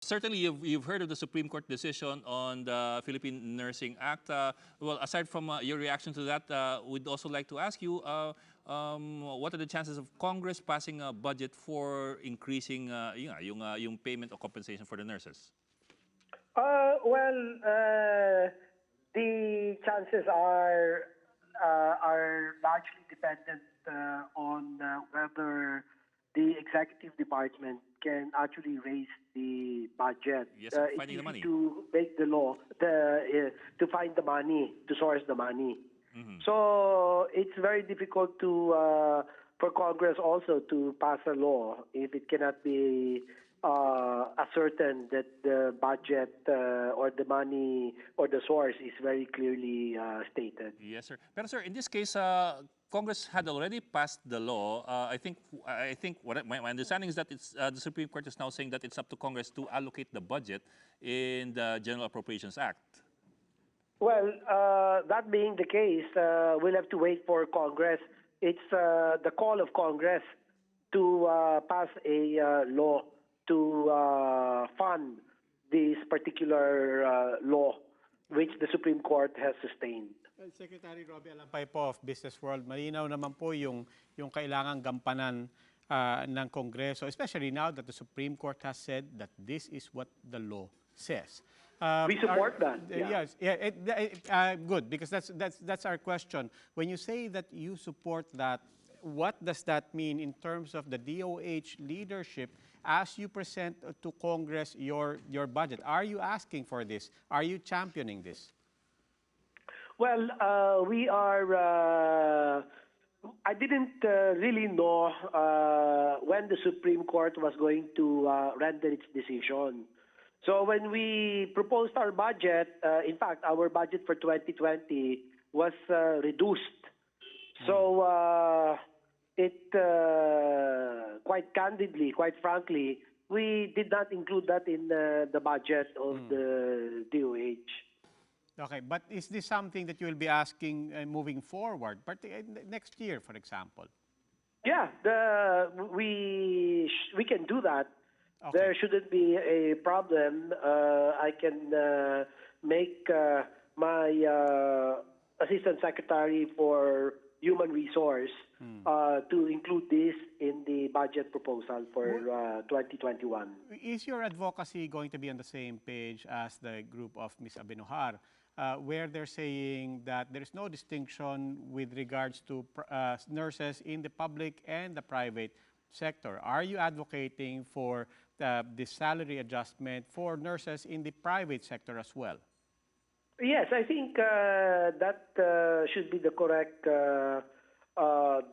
Certainly, you've heard of the Supreme Court decision on the Philippine Nursing Act. Well, aside from your reaction to that, we'd also like to ask you, what are the chances of Congress passing a budget for increasing yung payment or compensation for the nurses? The chances are largely dependent on whether the executive department can actually raise the budget. Yes, sir. Finding the money. To make the law, to find the money, to source the money. Mm-hmm. So it's very difficult to for Congress also to pass a law if it cannot be ascertained that the budget or the money or the source is very clearly stated. Yes, sir. But sir, in this case, Congress had already passed the law. I think what my understanding is that it's the Supreme Court is now saying that it's up to Congress to allocate the budget in the General Appropriations Act. Well, that being the case, we'll have to wait for Congress. It's the call of Congress to pass a law to fund this particular law, which the Supreme Court has sustained. Secretary Robbie Alampay po of Business World, malinaw naman po yung kailangang gampanan ng Kongreso, especially now that the Supreme Court has said that this is what the law says. We support that. Yes, good, because that's our question. When you say that you support that, what does that mean in terms of the DOH leadership as you present to Congress your budget? Are you asking for this? Are you championing this? Well, we are. I didn't really know when the Supreme Court was going to render its decision. So when we proposed our budget, in fact, our budget for 2020 was reduced. So quite candidly, quite frankly, we did not include that in the budget of the DOH. Okay, but is this something that you will be asking moving forward, next year, for example? Yeah, we can do that. Okay. There shouldn't be a problem. I can make my Assistant Secretary for Human Resource to include this in the budget proposal for 2021. Is your advocacy going to be on the same page as the group of Ms. Abenujar, where they're saying that there is no distinction with regards to nurses in the public and the private sector? Are you advocating for the salary adjustment for nurses in the private sector as well? Yes, I think that should be the correct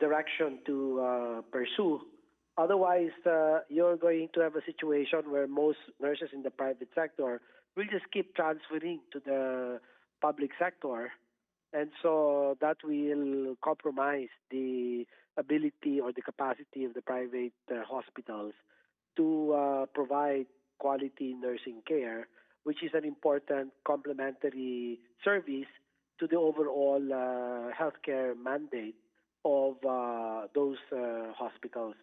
direction to pursue. Otherwise, you're going to have a situation where most nurses in the private sector will just keep transferring to the public sector. And so that will compromise the ability or the capacity of the private hospitals to provide quality nursing care, which is an important complementary service to the overall healthcare mandate of those hospitals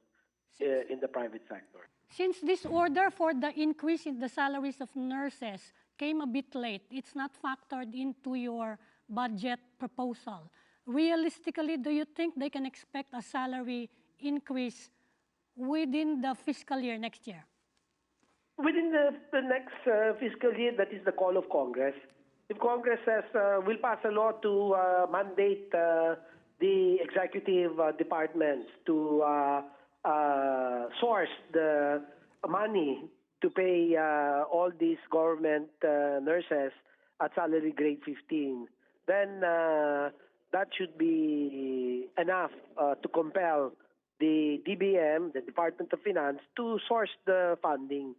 in the private sector. Since this order for the increase in the salaries of nurses came a bit late, it's not factored into your budget proposal. Realistically, do you think they can expect a salary increase within the fiscal year next year? Within the next fiscal year, that is the call of Congress. If Congress says we'll pass a law to mandate the executive departments to source the money to pay all these government nurses at salary grade 15, then that should be enough to compel the DBM, the Department of Finance, to source the funding.